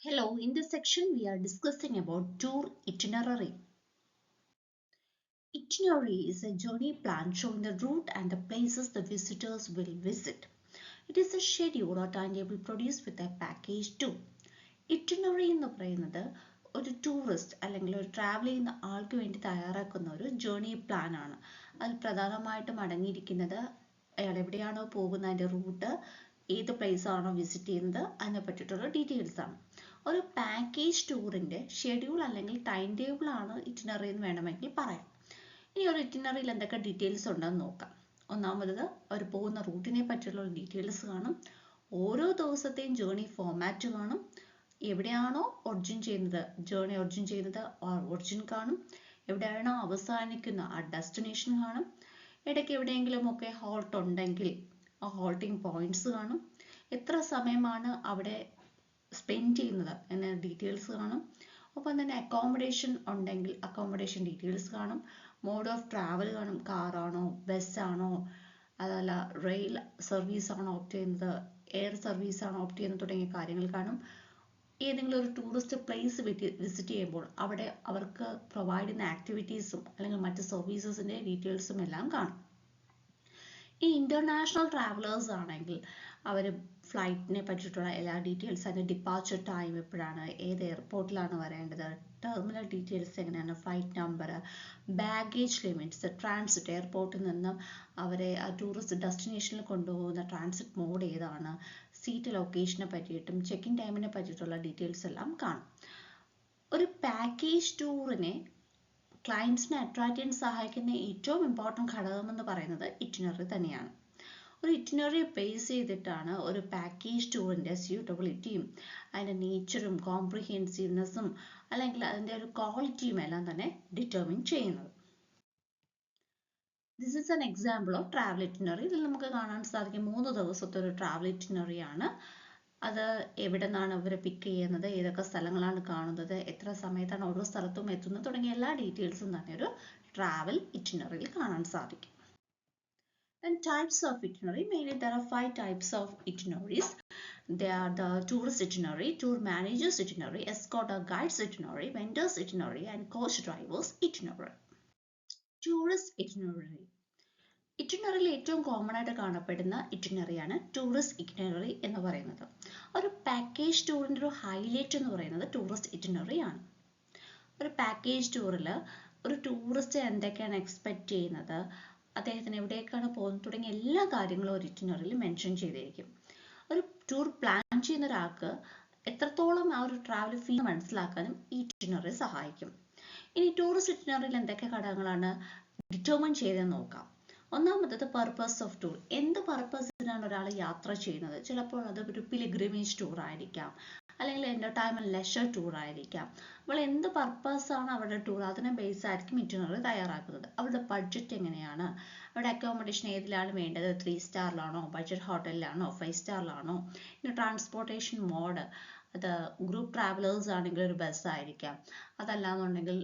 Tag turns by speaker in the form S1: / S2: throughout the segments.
S1: Hello, in this section we are discussing about tour itinerary. Itinerary is a journey plan showing the route and the places the visitors will visit. It is a schedule or timetable produced with a package too. Itinerary എന്ന് പറയുന്നത് ഒരു tourist അല്ലെങ്കിൽ ഒരു travel ചെയ്യുന്ന ആൾക്ക് വേണ്ടി തയ്യാറാക്കുന്ന ഒരു ജേർണി പ്ലാൻ ആണ്. അതിൽ പ്രധാനമായിട്ടും അടങ്ങിയിരിക്കുന്നത് അയാൾ എവിടെയാണോ പോകുന്നത് അതിൻ്റെ റൂട്ട്, ഏത് പ്ലേസ് ആണോ വിസിറ്റ് ചെയ്യുന്നത് അതിനെ പറ്റിയിട്ടുള്ള ഡീറ്റെയിൽസ് ആണ്. ഒരു പാക്കേജ് ടൂറിന്റെ ഷെഡ്യൂൾ അല്ലെങ്കിൽ ടൈം ടേബിൾ ആണ് ഇറ്റിനറി എന്ന് വേണമെങ്കിൽ പറയാം. ഇനി ഒരു ഇറ്റിനറിയിൽ എന്തൊക്കെ ഡീറ്റെയിൽസ് ഉണ്ടെന്ന് നോക്കാം. ഒന്നാമത് അവർ പോകുന്ന റൂട്ടിനെ പറ്റിയുള്ള ഡീറ്റെയിൽസ് കാണും. ഓരോ ദിവസത്തെയും ജേർണി ഫോമാറ്റ് കാണും. എവിടെയാണോ ഒറിജിൻ ചെയ്യുന്നത്, ജേർണി ഒറിജിൻ ചെയ്യുന്നത് ഒറിജിൻ കാണും. എവിടെയാണോ അവസാനിക്കുന്ന ആ ഡെസ്റ്റിനേഷൻ കാണും. ഇടയ്ക്ക് എവിടെയെങ്കിലും ഒക്കെ ഹോൾട്ട് ഉണ്ടെങ്കിൽ ആ ഹോൾട്ടിംഗ് പോയിന്റ്സ് കാണും. എത്ര സമയമാണ് അവിടെ സ്പെൻഡ് ചെയ്യുന്നത് എന്ന ഡീറ്റെയിൽസ് കാണും. ഒപ്പം തന്നെ അക്കോമഡേഷൻ ഉണ്ടെങ്കിൽ അക്കോമഡേഷൻ ഡീറ്റെയിൽസ് കാണും. മോഡ് ഓഫ് ട്രാവൽ കാണും. കാറാണോ, ബസ്സാണോ, അതല്ല റെയിൽ സർവീസ് ആണോ ഓപ്റ്റ് ചെയ്യുന്നത്, എയർ സർവീസ് ആണോ ഓപ്റ്റ് ചെയ്യുന്നത് തുടങ്ങിയ കാര്യങ്ങൾ കാണും. ഏതെങ്കിലും ഒരു ടൂറിസ്റ്റ് പ്ലേസ് വിസിറ്റ് ചെയ്യുമ്പോൾ അവിടെ അവർക്ക് പ്രൊവൈഡ് ചെയ്യുന്ന ആക്ടിവിറ്റീസും അല്ലെങ്കിൽ മറ്റ് സർവീസസിന്റെ ഡീറ്റെയിൽസും എല്ലാം കാണും. ഈ ഇന്റർനാഷണൽ ട്രാവലേഴ്സ് ആണെങ്കിൽ അവർ ഫ്ലൈറ്റിനെ പറ്റിയിട്ടുള്ള എല്ലാ ഡീറ്റെയിൽസ്, അതിൻ്റെ ഡിപ്പാർച്ചർ ടൈം എപ്പോഴാണ്, ഏത് എയർപോർട്ടിലാണ് വരേണ്ടത്, ടെർമിനൽ ഡീറ്റെയിൽസ് എങ്ങനെയാണ്, flight number, baggage limits, transit എയർപോർട്ടിൽ നിന്ന് അവരെ ആ ടൂറിസ്റ്റ് ഡെസ്റ്റിനേഷനിൽ കൊണ്ടുപോകുന്ന ട്രാൻസിറ്റ് മോഡ് ഏതാണ്, സീറ്റ് ലൊക്കേഷനെ പറ്റിയിട്ടും ചെക്ക് ഇൻ ടൈമിനെ പറ്റിയിട്ടുള്ള ഡീറ്റെയിൽസ് എല്ലാം കാണും. ഒരു പാക്കേജ് ടൂറിനെ ക്ലയൻസിനെ അട്രാക്ട് ചെയ്യാൻ സഹായിക്കുന്ന ഏറ്റവും ഇമ്പോർട്ടൻറ്റ് ഘടകം എന്ന് പറയുന്നത് ഇറ്റിനറി തന്നെയാണ്. ഒരു ഇറ്റിനറി ബേസ് ചെയ്തിട്ടാണ് ഒരു പാക്കേജ് ടൂറിൻ്റെ സ്യൂട്ടബിലിറ്റിയും അതിൻ്റെ നേച്ചറും കോംപ്രിഹെൻസീവ്നെസ്സും അല്ലെങ്കിൽ അതിൻ്റെ ഒരു ക്വാളിറ്റിയും എല്ലാം തന്നെ ഡിറ്റർമിൻ ചെയ്യുന്നത്. This is an example of travel itinerary. ഇതിൽ നമുക്ക് കാണാൻ സാധിക്കും 3 ദിവസത്തെ ഒരു ട്രാവൽ ഇറ്റിനറി ആണ്. അത് എവിടെ നിന്നാണ് അവർ പിക്ക് ചെയ്യുന്നത്, ഏതൊക്കെ സ്ഥലങ്ങളാണ് കാണുന്നത്, എത്ര സമയത്താണ് ഓരോ സ്ഥലത്തും എത്തുന്നത് തുടങ്ങിയ എല്ലാ ഡീറ്റെയിൽസും തന്നെ ഒരു ട്രാവൽ ഇറ്റിനറിയിൽ കാണാൻ സാധിക്കും. Then types of itinerary, mainly there are 5 types of itineraries. They are the tourist itinerary, tour managers itinerary, escort or guides itinerary, vendors itinerary and coach drivers itinerary. Tourist itinerary. ഇറ്റിനറിയിൽ ഏറ്റവും common ആയിട്ട് കാണപ്പെടുന്ന ഇറ്റിനറിയാണ് tourist ഇറ്റിനറി എന്ന് പറയുന്നത്. ഒരു package ടൂറിൻ്റെ ഒരു highlight എന്ന് പറയുന്നത് tourist ഇറ്റിനറി ആണ്. ഒരു പാക്കേജ് ടൂറിൽ ഒരു ടൂറിസ്റ്റ് എന്തൊക്കെയാണ് എക്സ്പെക്ട് ചെയ്യുന്നത്, അദ്ദേഹത്തിന് എവിടേക്കാണ് പോകുന്നത് തുടങ്ങിയ എല്ലാ കാര്യങ്ങളും ഒരു ഇറ്റിനറിയിൽ മെൻഷൻ ചെയ്തിരിക്കും. ഒരു ടൂർ പ്ലാൻ ചെയ്യുന്ന ഒരാൾക്ക് എത്രത്തോളം ആ ഒരു ട്രാവൽ ഫീൽ മനസ്സിലാക്കാനും ഈ ഇറ്റിനറി സഹായിക്കും. ഇനി ടൂറിസ്റ്റ് ഇറ്റിനറിയിൽ എന്തൊക്കെ ഘടകങ്ങളാണ് ഡിറ്റർമിൻ ചെയ്തെന്ന് നോക്കാം. ഒന്നാമത്തത് പർപ്പസ് ഓഫ് ടൂർ. എന്ത് പർപ്പസിനാണ് ഒരാൾ യാത്ര ചെയ്യുന്നത്? ചിലപ്പോൾ അത് ഒരു പിലിഗ്രിമേജ് ടൂർ ആയിരിക്കാം, അല്ലെങ്കിൽ എന്റർടൈൻമെന്റ് ലെഷർ ടൂർ ആയിരിക്കാം. അപ്പോൾ എന്ത് പർപ്പസാണ് അവരുടെ ടൂർ, അതിനെ ബേസ് ആയിരിക്കും ഇറ്റിനറി തയ്യാറാക്കുന്നത്. അവരുടെ ബഡ്ജറ്റ് എങ്ങനെയാണ്, അവരുടെ അക്കോമഡേഷൻ ഏതിലാണ് വേണ്ടത്, 3 സ്റ്റാറിലാണോ, ബഡ്ജറ്റ് ഹോട്ടലിലാണോ, 5 സ്റ്റാറിലാണോ, ഇനി ട്രാൻസ്പോർട്ടേഷൻ മോഡ്, അത് ഗ്രൂപ്പ് ട്രാവലേഴ്സ് ആണെങ്കിൽ ഒരു ബസ് ആയിരിക്കാം, അതല്ലാന്നുണ്ടെങ്കിൽ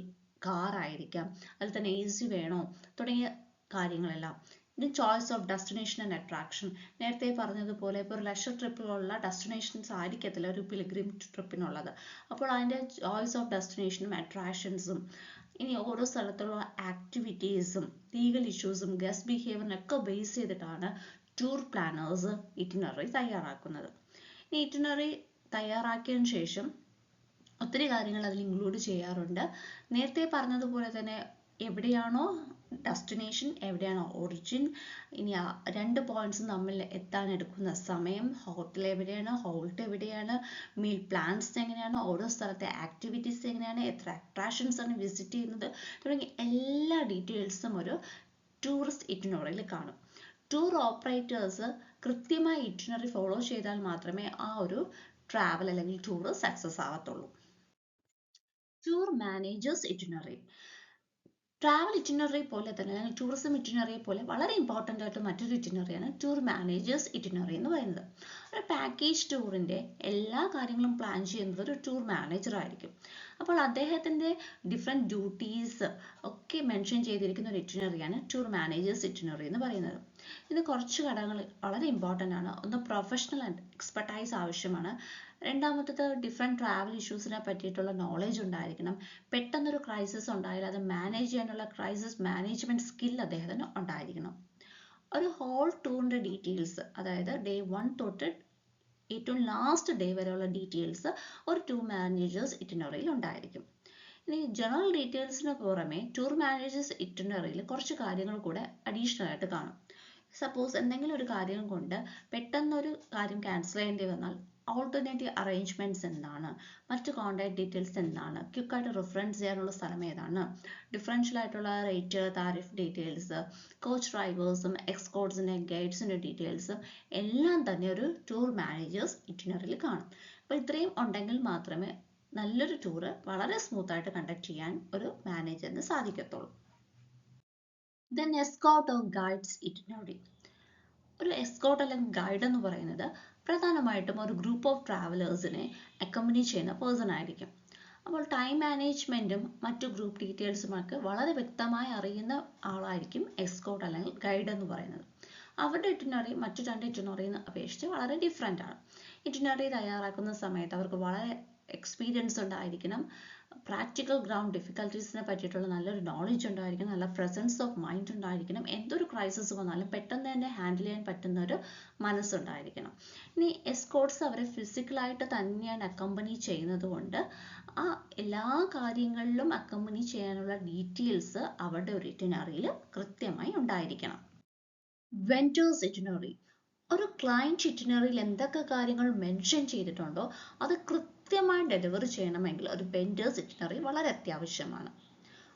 S1: കാർ ആയിരിക്കാം, അതിൽ തന്നെ AC വേണോ തുടങ്ങിയ കാര്യങ്ങളെല്ലാം. ഇനി choice of destination and attraction. നേരത്തെ പറഞ്ഞതുപോലെ ഇപ്പോൾ ഒരു ലെഷർ ട്രിപ്പിലുള്ള ഡെസ്റ്റിനേഷൻസ് ആയിരിക്കത്തില്ല ഒരു പിലിഗ്രിം ട്രിപ്പിനുള്ളത്. അപ്പോൾ അതിൻ്റെ ചോയ്സ് ഓഫ് ഡെസ്റ്റിനേഷനും അട്രാക്ഷൻസും, ഇനി ഓരോ സ്ഥലത്തുള്ള ആക്ടിവിറ്റീസും ലീഗൽ ഇഷ്യൂസും ഗസ്റ്റ് ബിഹേവിയറിനൊക്കെ ബേസ് ചെയ്തിട്ടാണ് ടൂർ പ്ലാനേഴ്സ് ഇറ്റിനറി തയ്യാറാക്കുന്നത്. ഈ ഇറ്റിനറി തയ്യാറാക്കിയതിനു ശേഷം ഒത്തിരി കാര്യങ്ങൾ അതിൽ ഇൻക്ലൂഡ് ചെയ്യാറുണ്ട്. നേരത്തെ പറഞ്ഞതുപോലെ തന്നെ എവിടെയാണോ ഡെസ്റ്റിനേഷൻ, എവിടെയാണോ ഒറിജിൻ, ഇനി ആ 2 പോയിന്റ്സും തമ്മിൽ എത്താൻ എടുക്കുന്ന സമയം, ഹോട്ടൽ എവിടെയാണ്, ഹോൾട്ട് എവിടെയാണ്, മീൽ പ്ലാൻസ് എങ്ങനെയാണ്, ഓരോ സ്ഥലത്തെ ആക്ടിവിറ്റീസ് എങ്ങനെയാണ്, എത്ര അട്രാക്ഷൻസ് ആണ് വിസിറ്റ് ചെയ്യുന്നത് തുടങ്ങി എല്ലാ ഡീറ്റെയിൽസും ഒരു ടൂറിസ്റ്റ് ഇറ്റിനറിയിൽ കാണും. ടൂർ ഓപ്പറേറ്റേഴ്സ് കൃത്യമായി ഇറ്റിനറി ഫോളോ ചെയ്താൽ മാത്രമേ ആ ഒരു ട്രാവൽ അല്ലെങ്കിൽ ടൂർ സക്സസ് ആവത്തുള്ളൂ. Tour managers itinerary. Travel itinerary പോലെ തന്നെ അല്ലെങ്കിൽ ടൂറിസം ഇറ്റിനറി പോലെ വളരെ ഇമ്പോർട്ടൻ്റ് ആയിട്ട് മറ്റൊരു ഇറ്റിനറിയാണ് ടൂർ മാനേജേഴ്സ് ഇറ്റിനറി എന്ന് പറയുന്നത്. ഒരു പാക്കേജ് ടൂറിൻ്റെ എല്ലാ കാര്യങ്ങളും പ്ലാൻ ചെയ്യുന്നത് ഒരു ടൂർ മാനേജർ ആയിരിക്കും. അപ്പോൾ അദ്ദേഹത്തിൻ്റെ ഡിഫറെൻറ്റ് ഡ്യൂട്ടീസ് ഒക്കെ മെൻഷൻ ചെയ്തിരിക്കുന്ന ഒരു ഇറ്റിനറിയാണ് ടൂർ മാനേജേഴ്സ് ഇറ്റിനറി എന്ന് പറയുന്നത്. ഇത് കുറച്ച് ഘടകങ്ങൾ വളരെ ഇമ്പോർട്ടൻ്റ് ആണ്. ഒന്ന് പ്രൊഫഷണൽ ആൻഡ് എക്സ്പെർട്ടൈസ് ആവശ്യമാണ്. രണ്ടാമത്തേത് ഡിഫറെൻറ്റ് ട്രാവൽ ഇഷ്യൂസിനെ പറ്റിയിട്ടുള്ള നോളജ് ഉണ്ടായിരിക്കണം. പെട്ടെന്നൊരു ക്രൈസിസ് ഉണ്ടായാൽ അത് മാനേജ് ചെയ്യാനുള്ള ക്രൈസിസ് മാനേജ്മെൻറ്റ് സ്കിൽ അദ്ദേഹത്തിന് ഉണ്ടായിരിക്കണം. ഒരു ഹോൾ ടൂറിൻ്റെ ഡീറ്റെയിൽസ്, അതായത് ഡേ 1 തൊട്ട് ഏറ്റവും ലാസ്റ്റ് ഡേ വരെയുള്ള ഡീറ്റെയിൽസ് ഒരു ടൂർ മാനേജേഴ്സ് ഇറ്റിനറിയിൽ ഉണ്ടായിരിക്കും. ഇനി ജനറൽ ഡീറ്റെയിൽസിന് പുറമെ ടൂർ മാനേജേഴ്സ് ഇറ്റിനറിയിൽ കുറച്ച് കാര്യങ്ങൾ കൂടെ അഡീഷണൽ ആയിട്ട് കാണും. സപ്പോസ് എന്തെങ്കിലും ഒരു കാര്യം കൊണ്ട് പെട്ടെന്നൊരു കാര്യം ക്യാൻസൽ ചെയ്യേണ്ടി വന്നാൽ ഓൾട്ടർനേറ്റീവ് അറേഞ്ച്മെൻറ്റ്സ് എന്താണ്, മറ്റ് കോൺടാക്ട് ഡീറ്റെയിൽസ് എന്താണ്, ക്വിക്കായിട്ട് റെഫറൻസ് ചെയ്യാനുള്ള സ്ഥലം ഏതാണ്, ഡിഫറൻഷ്യൽ ആയിട്ടുള്ള റേറ്റ് താരിഫ് ഡീറ്റെയിൽസ്, കോച്ച് ഡ്രൈവേഴ്സും എക്സ്കോർട്സിൻ്റെ ഗൈഡ്സിൻ്റെ ഡീറ്റെയിൽസ് എല്ലാം തന്നെ ഒരു ടൂർ മാനേജേഴ്സ് ഇറ്റിനറിയിൽ കാണും. അപ്പോൾ ഇത്രയും ഉണ്ടെങ്കിൽ മാത്രമേ നല്ലൊരു ടൂറ് വളരെ സ്മൂത്തായിട്ട് കണ്ടക്ട് ചെയ്യാൻ ഒരു മാനേജറിന് സാധിക്കത്തുള്ളൂ. Then escort or guides itinerary. ഒരു എസ്കോർട്ട് അല്ലെങ്കിൽ ഗൈഡ് എന്ന് പറയുന്നത് പ്രധാനമായിട്ടും ഒരു ഗ്രൂപ്പ് ഓഫ് ട്രാവലേഴ്സിനെ അക്കമ്പനി ചെയ്യുന്ന പേഴ്സൺ ആയിരിക്കും. അപ്പോൾ ടൈം മാനേജ്മെൻറ്റും മറ്റു ഗ്രൂപ്പ് ഡീറ്റെയിൽസുമൊക്കെ വളരെ വ്യക്തമായി അറിയുന്ന ആളായിരിക്കും എസ്കോർട്ട് അല്ലെങ്കിൽ ഗൈഡ് എന്ന് പറയുന്നത്. അവരുടെ ഇറ്റിനറി മറ്റു 2 ഇറ്റിനറിയെ അപേക്ഷിച്ച് വളരെ ഡിഫറെൻ്റ് ആണ്. ഇറ്റിനറി തയ്യാറാക്കുന്ന സമയത്ത് അവർക്ക് വളരെ എക്സ്പീരിയൻസ് ഉണ്ടായിരിക്കണം, പ്രാക്ടിക്കൽ ഗ്രൗണ്ട് ഡിഫിക്കൽട്ടീസിനെ പറ്റിയിട്ടുള്ള നല്ലൊരു നോളജ് ഉണ്ടായിരിക്കണം, നല്ല പ്രസൻസ് ഓഫ് മൈൻഡ് ഉണ്ടായിരിക്കണം, എന്തൊരു ക്രൈസിസ് വന്നാലും പെട്ടെന്ന് തന്നെ ഹാൻഡിൽ ചെയ്യാൻ പറ്റുന്ന ഒരു മനസ്സുണ്ടായിരിക്കണം. ഇനി എസ്കോർട്സ് അവരെ ഫിസിക്കലായിട്ട് തന്നെയാണ് അക്കമ്പനി ചെയ്യുന്നത് കൊണ്ട് ആ എല്ലാ കാര്യങ്ങളിലും അക്കമ്പനി ചെയ്യാനുള്ള ഡീറ്റെയിൽസ് അവരുടെ ഒരു ഇറ്റിനറിയിൽ കൃത്യമായി ഉണ്ടായിരിക്കണം. വെൻഡേഴ്സ് ഇറ്റിനറി. ഒരു ക്ലയൻറ്റ് ഇറ്റിനറിയിൽ എന്തൊക്കെ കാര്യങ്ങൾ മെൻഷൻ ചെയ്തിട്ടുണ്ടോ അത് കൃത്യമായി ഡെലിവർ ചെയ്യണമെങ്കിൽ ഒരു വെൻഡേഴ്സ് ഇറ്റിനറി വളരെ അത്യാവശ്യമാണ്.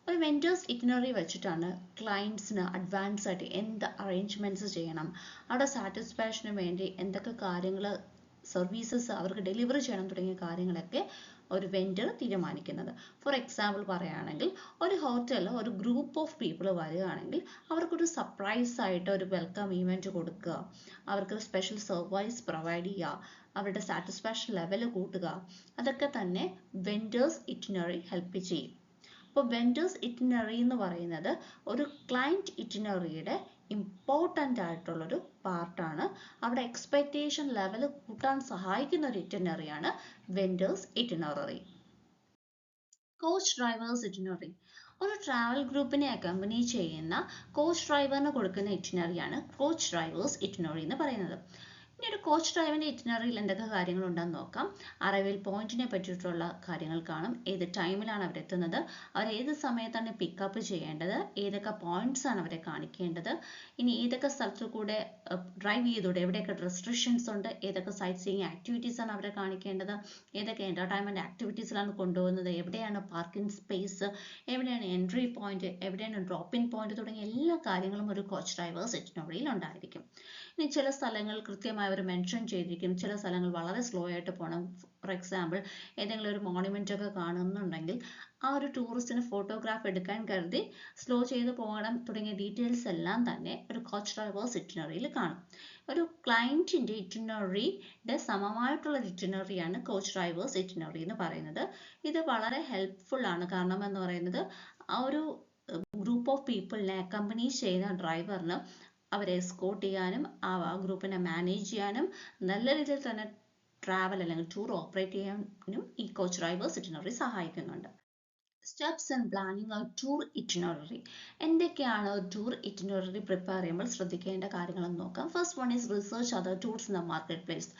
S1: ഒരു വെൻഡേഴ്സ് ഇറ്റിനറി വെച്ചിട്ടാണ് ക്ലയൻറ്റ്സിന് അഡ്വാൻസ് ആയിട്ട് എന്ത് അറേഞ്ച്മെൻറ്റ്സ് ചെയ്യണം, അവരുടെ സാറ്റിസ്ഫാക്ഷന് വേണ്ടി എന്തൊക്കെ കാര്യങ്ങൾ സർവീസസ് അവർക്ക് ഡെലിവർ ചെയ്യണം തുടങ്ങിയ കാര്യങ്ങളൊക്കെ ഒരു വെൻഡർ തീരുമാനിക്കുന്നത്. ഫോർ എക്സാമ്പിൾ പറയുകയാണെങ്കിൽ ഒരു ഹോട്ടലിൽ ഒരു ഗ്രൂപ്പ് ഓഫ് പീപ്പിൾ വരികയാണെങ്കിൽ അവർക്കൊരു സർപ്രൈസ് ആയിട്ട് ഒരു വെൽക്കം ഈവൻറ്റ് കൊടുക്കുക, അവർക്ക് സ്പെഷ്യൽ സർവീസ് പ്രൊവൈഡ് ചെയ്യുക, അവരുടെ സാറ്റിസ്ഫാക്ഷൻ ലെവൽ കൂട്ടുക, അതൊക്കെ തന്നെ വെൻഡേഴ്സ് ഇറ്റിനറി ഹെൽപ്പ് ചെയ്യും. അപ്പോൾ വെൻഡേഴ്സ് ഇറ്റിനറി എന്ന് പറയുന്നത് ഒരു ക്ലയൻറ്റ് ഇറ്റിനറിയുടെ ഇമ്പോർട്ടൻ്റ് ആയിട്ടുള്ളൊരു പാർട്ടാണ്. അവിടെ എക്സ്പെക്റ്റേഷൻ ലെവൽ കൂട്ടാൻ സഹായിക്കുന്ന ഒരു ഇറ്റിനറിയാണ് vendors itinerary. Coach drivers itinerary. ഒരു ട്രാവൽ ഗ്രൂപ്പിനെ അക്കമ്പനി ചെയ്യുന്ന കോച്ച് ഡ്രൈവറിന് കൊടുക്കുന്ന ഇറ്റിനറിയാണ് കോച്ച് ഡ്രൈവേഴ്സ് ഇറ്റിനറി എന്ന് പറയുന്നത്. ഇനി ഒരു കോച്ച് ഡ്രൈവറിൻ്റെ ഇറ്റിനറിയിൽ എന്തൊക്കെ കാര്യങ്ങളുണ്ടെന്ന് നോക്കാം. അറൈവൽ പോയിന്റിനെ പറ്റിയിട്ടുള്ള കാര്യങ്ങൾ കാണും, ഏത് ടൈമിലാണ് അവരെത്തുന്നത്, അവർ ഏത് സമയത്താണ് പിക്കപ്പ് ചെയ്യേണ്ടത്, ഏതൊക്കെ പോയിന്റ്സ് ആണ് അവരെ കാണിക്കേണ്ടത്, ഇനി ഏതൊക്കെ സ്ഥലത്തു കൂടെ ഡ്രൈവ് ചെയ്തൂടെ, എവിടെയൊക്കെ റെസ്ട്രിക്ഷൻസ് ഉണ്ട്, ഏതൊക്കെ സൈറ്റ് സീയിങ് ആക്ടിവിറ്റീസ് ആണ് അവരെ കാണിക്കേണ്ടത്, ഏതൊക്കെ എൻ്റർടൈൻമെൻറ്റ് ആക്ടിവിറ്റീസിലാണ് കൊണ്ടുപോകുന്നത്, എവിടെയാണ് പാർക്കിംഗ് സ്പേസ്, എവിടെയാണ് എൻട്രി പോയിന്റ്, എവിടെയാണ് ഡ്രോപ്പിംഗ് പോയിന്റ് തുടങ്ങിയ എല്ലാ കാര്യങ്ങളും ഒരു കോച്ച് ഡ്രൈവേഴ്സ് ഇറ്റിനറിയിൽ ഉണ്ടായിരിക്കും. ഇനി ചില സ്ഥലങ്ങൾ കൃത്യമായി അവർ മെൻഷൻ ചെയ്തിരിക്കും, ചില സ്ഥലങ്ങൾ വളരെ സ്ലോ ആയിട്ട് പോകണം. ഫോർ എക്സാമ്പിൾ ഏതെങ്കിലും ഒരു മോണുമെൻ്റ് ഒക്കെ കാണുന്നുണ്ടെങ്കിൽ ആ ഒരു ടൂറിസ്റ്റിന് ഫോട്ടോഗ്രാഫ് എടുക്കാൻ കരുതി സ്ലോ ചെയ്ത് പോകണം തുടങ്ങിയ ഡീറ്റെയിൽസ് എല്ലാം തന്നെ ഒരു കോച്ച് ഡ്രൈവേഴ്സ് ഇറ്റിനറിയിൽ കാണും. ഒരു ക്ലയൻറ്റിൻ്റെ ഇറ്റിനറിയുടെ സമമായിട്ടുള്ള ഇറ്റിനറിയാണ് കോച്ച് ഡ്രൈവേഴ്സ് ഇറ്റിനറി എന്ന് പറയുന്നത്. ഇത് വളരെ ഹെൽപ്ഫുൾ ആണ്, കാരണം എന്ന് പറയുന്നത് ആ ഒരു ഗ്രൂപ്പ് ഓഫ് പീപ്പിളിനെ അക്കമ്പനി ചെയ്യുന്ന ഡ്രൈവറിന് അവരെ എസ്കോർട്ട് ചെയ്യാനും ആ ഗ്രൂപ്പിനെ മാനേജ് ചെയ്യാനും നല്ല രീതിയിൽ തന്നെ ട്രാവൽ അല്ലെങ്കിൽ ടൂർ ഓപ്പറേറ്റ് ചെയ്യാനും ഈ കോച്ച് ഡ്രൈവേഴ്സ് ഇറ്റിനറി സഹായിക്കുന്നുണ്ട്. Steps and planning of tour itinerary. എന്തൊക്കെയാണ് ടൂർ ഇറ്റിനറി പ്രിപ്പയർ ചെയ്യുമ്പോൾ ശ്രദ്ധിക്കേണ്ട കാര്യങ്ങളെന്ന് നോക്കാം. First one is research other tours in the market place.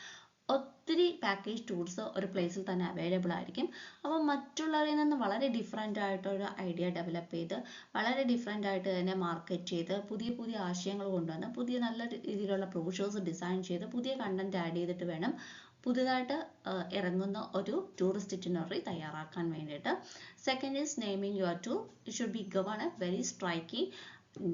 S1: ഒത്തിരി പാക്കേജ് ടൂർസ് ഒരു പ്ലേസിൽ തന്നെ അവൈലബിൾ ആയിരിക്കും. അപ്പോൾ മറ്റുള്ളവരിൽ നിന്ന് വളരെ ഡിഫറെൻ്റ് ആയിട്ടൊരു ഐഡിയ ഡെവലപ്പ് ചെയ്ത് വളരെ ഡിഫറെൻ്റ് ആയിട്ട് തന്നെ മാർക്കറ്റ് ചെയ്ത് പുതിയ പുതിയ ആശയങ്ങൾ കൊണ്ടുവന്ന് പുതിയ നല്ല രീതിയിലുള്ള ബ്രോഷേഴ്സ് ഡിസൈൻ ചെയ്ത് പുതിയ കണ്ടന്റ് ആഡ് ചെയ്തിട്ട് വേണം പുതുതായിട്ട് ഇറങ്ങുന്ന ഒരു ടൂറിസ്റ്റ് ഇറ്റിനറി തയ്യാറാക്കാൻ വേണ്ടിയിട്ട്. Second is naming your tour. It should be given a very striking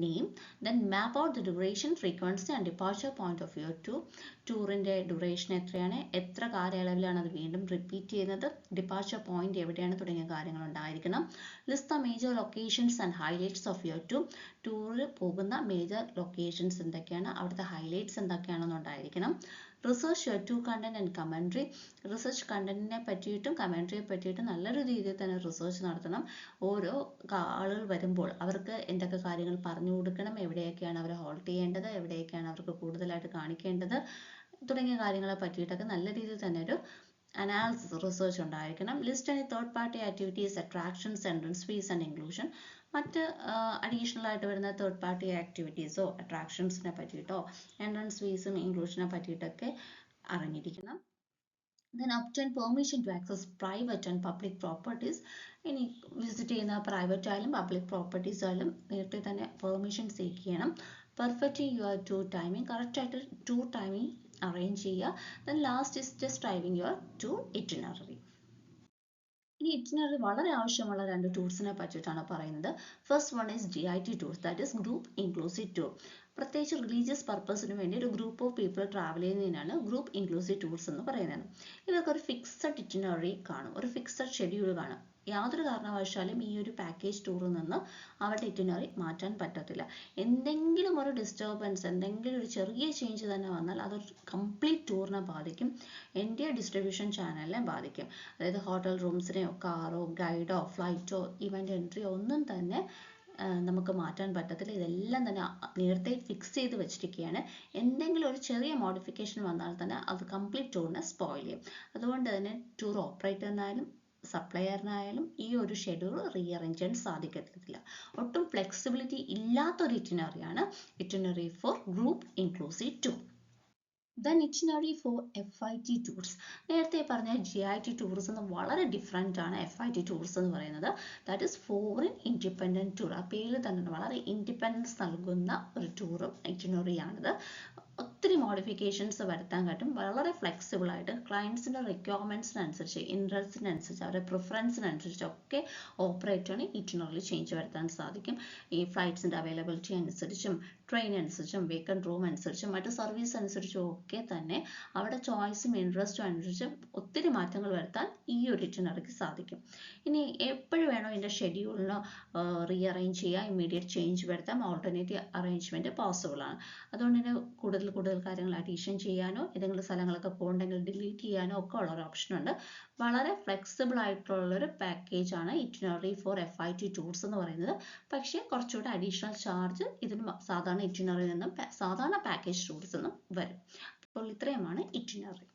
S1: name. Then map out the duration, frequency and departure point of your tour. ടൂറിൻ്റെ ഡ്യൂറേഷൻ എത്രയാണ്, എത്ര കാലയളവിലാണ് അത് വീണ്ടും റിപ്പീറ്റ് ചെയ്യുന്നത്, ഡിപ്പാർച്ചർ പോയിന്റ് എവിടെയാണ് തുടങ്ങിയ കാര്യങ്ങൾ ഉണ്ടായിരിക്കണം. List the major locations and highlights of your tour. ടൂറിൽ പോകുന്ന മേജർ ലൊക്കേഷൻസ് എന്തൊക്കെയാണ്, അവിടുത്തെ ഹൈലൈറ്റ്സ് എന്തൊക്കെയാണെന്ന് ഉണ്ടായിരിക്കണം. Research your tour content and commentary. Research കണ്ടന്റിനെ പറ്റിയിട്ടും കമൻട്രിയെ പറ്റിയിട്ടും നല്ലൊരു രീതിയിൽ തന്നെ റിസർച്ച് നടത്തണം. ഓരോ ആളുകൾ വരുമ്പോൾ അവർക്ക് എന്തൊക്കെ കാര്യങ്ങൾ പറഞ്ഞു കൊടുക്കണം, എവിടെയൊക്കെയാണ് അവർ ഹോൾട്ട് ചെയ്യേണ്ടത്, എവിടെയൊക്കെയാണ് അവർക്ക് കൂടുതലായിട്ട് കാണിക്കേണ്ടത് തുടങ്ങിയ കാര്യങ്ങളെ പറ്റിയിട്ടൊക്കെ നല്ല രീതിയിൽ തന്നെ ഒരു അനാലിസിസ് റിസർച്ച് ഉണ്ടായിരിക്കണം. List and third party activities, attractions, entrance fees and inclusion. മറ്റ് അഡീഷണൽ ആയിട്ട് വരുന്ന തേർഡ് പാർട്ടി ആക്ടിവിറ്റീസോ അട്രാക്ഷൻസിനെ പറ്റിയിട്ടോ എൻട്രൻസ് ഫീസും ഇൻക്ലൂഷനെ പറ്റിയിട്ടൊക്കെ അറിഞ്ഞിരിക്കണം. Then obtain permission to access private and public properties. ഇനി വിസിറ്റ് ചെയ്യുന്ന പ്രൈവറ്റ് ആയാലും പബ്ലിക് പ്രോപ്പർട്ടീസ് ആയാലും നേരത്തെ തന്നെ പെർമിഷൻ സീക്ക് ചെയ്യണം. പെർഫെക്റ്റ് യുവർ ടൂർ ടൈമിംഗ്, കറക്റ്റായിട്ട് ടൂർ ടൈമിംഗ് അറേഞ്ച് ചെയ്യുക. Then last is just driving your tour itinerary. ഇനി ഇറ്റിനറി വളരെ ആവശ്യമുള്ള രണ്ട് ടൂർസിനെ പറ്റിയിട്ടാണ് പറയുന്നത്. First one is GIT tours, that is group inclusive tour. പ്രത്യേകിച്ച് റിലീജിയസ് പർപ്പസിന് വേണ്ടി ഒരു ഗ്രൂപ്പ് ഓഫ് പീപ്പിൾ ട്രാവൽ ചെയ്യുന്നതിനാണ് ഗ്രൂപ്പ് ഇൻക്ലൂസീവ് ടൂർസ് എന്ന് പറയുന്നത്. ഇവർക്ക് ഒരു ഫിക്സഡ് ഇറ്റിനറി കാണും, ഒരു ഫിക്സഡ് ഷെഡ്യൂൾ കാണും. യാതൊരു കാരണവശാലും ഈ ഒരു പാക്കേജ് ടൂറിൽ നിന്ന് അവരുടെ ഇറ്റിനറി മാറ്റാൻ പറ്റത്തില്ല. എന്തെങ്കിലും ഒരു ഡിസ്റ്റർബൻസ്, എന്തെങ്കിലും ഒരു ചെറിയ ചേഞ്ച് തന്നെ വന്നാൽ അതൊരു കംപ്ലീറ്റ് ടൂറിനെ ബാധിക്കും, എൻ്റെ ഡിസ്ട്രിബ്യൂഷൻ ചാനലിനെ ബാധിക്കും. അതായത് ഹോട്ടൽ റൂംസിനെയോ കാറോ ഗൈഡോ ഫ്ലൈറ്റോ ഇവൻ്റ് എൻട്രിയോ ഒന്നും തന്നെ നമുക്ക് മാറ്റാൻ പറ്റത്തില്ല. ഇതെല്ലാം തന്നെ നേരത്തെ ഫിക്സ് ചെയ്ത് വെച്ചിരിക്കുകയാണ്. എന്തെങ്കിലും ഒരു ചെറിയ മോഡിഫിക്കേഷൻ വന്നാൽ തന്നെ അത് കംപ്ലീറ്റ് ടൂറിനെ സ്പോയിൽ ചെയ്യും. അതുകൊണ്ട് തന്നെ ടൂർ ഓപ്പറേറ്ററിനായാലും സപ്ലയറിനായാലും ഈ ഒരു ഷെഡ്യൂൾ റീഅറേഞ്ച് ചെയ്യാൻ സാധിക്കത്തില്ല. ഒട്ടും ഫ്ലെക്സിബിലിറ്റി ഇല്ലാത്തൊരു ഇറ്റിനറിയാണ് itinerary for group inclusive tour. Then itinerary for FIT tours. നേരത്തെ പറഞ്ഞ GIT ടൂർസ് എന്ന് വളരെ ഡിഫറെൻ്റ് ആണ്. FIT ടൂർസ് എന്ന് പറയുന്നത് that is foreign independent tour. ആ പേര് തന്നെ വളരെ ഇൻഡിപെൻഡൻസ് നൽകുന്ന ഒരു ടൂറും ഇറ്റിനറിയാണിത്. ഒത്തിരി മോഡിഫിക്കേഷൻസ് വരുത്താൻ പറ്റും. വളരെ ഫ്ലെക്സിബിൾ ആയിട്ട് ക്ലയൻസിൻ്റെ റിക്വയർമെൻറ്റ്സിനനുസരിച്ച്, ഇൻട്രസ്റ്റിനനുസരിച്ച്, അവരുടെ പ്രിഫറൻസിനനുസരിച്ചൊക്കെ ഓപ്പറേറ്ററിന് ഇറ്റിനറിയിൽ ചേഞ്ച് വരുത്താൻ സാധിക്കും. ഈ ഫ്ലൈറ്റ്സിൻ്റെ അവൈലബിലിറ്റി അനുസരിച്ചും ട്രെയിൻ അനുസരിച്ചും വേക്കൻറ്റ് റൂം അനുസരിച്ചും മറ്റ് സർവീസ് അനുസരിച്ചും ഒക്കെ തന്നെ അവരുടെ ചോയ്സും ഇൻട്രസ്റ്റും അനുസരിച്ച് ഒത്തിരി മാറ്റങ്ങൾ വരുത്താൻ ഈ ഒരു ഇറ്റിനറിക്ക് സാധിക്കും. ഇനി എപ്പോഴും വേണോ ഇതിൻ്റെ ഷെഡ്യൂളിനോ റീഅറേഞ്ച് ചെയ്യുക, ഇമ്മീഡിയറ്റ് ചേഞ്ച് വരുത്താം, ഓൾട്ടർനേറ്റീവ് അറേഞ്ച്മെൻറ്റ് പോസിബിൾ ആണ്. അതുകൊണ്ട് തന്നെ കൂടുതൽ കാര്യങ്ങൾ അഡീഷൻ ചെയ്യാനോ ഏതെങ്കിലും സ്ഥലങ്ങളൊക്കെ പോകണമെങ്കിൽ ഡിലീറ്റ് ചെയ്യാനോ ഒക്കെ ഉള്ള ഒരു ഓപ്ഷൻ ഉണ്ട്. വളരെ ഫ്ലെക്സിബിൾ ആയിട്ടുള്ളൊരു പാക്കേജാണ് ഇറ്റിനറി ഫോർ FIT ടൂർസ് എന്ന് പറയുന്നത്. പക്ഷേ കുറച്ചുകൂടെ അഡീഷണൽ ചാർജ് ഇതിന് സാധാരണ ഇറ്റിനറിയിൽ നിന്നും സാധാരണ പാക്കേജ് ടൂർസ് നിന്നും വരും. അപ്പോൾ ഇത്രയുമാണ് ഇറ്റിനറി.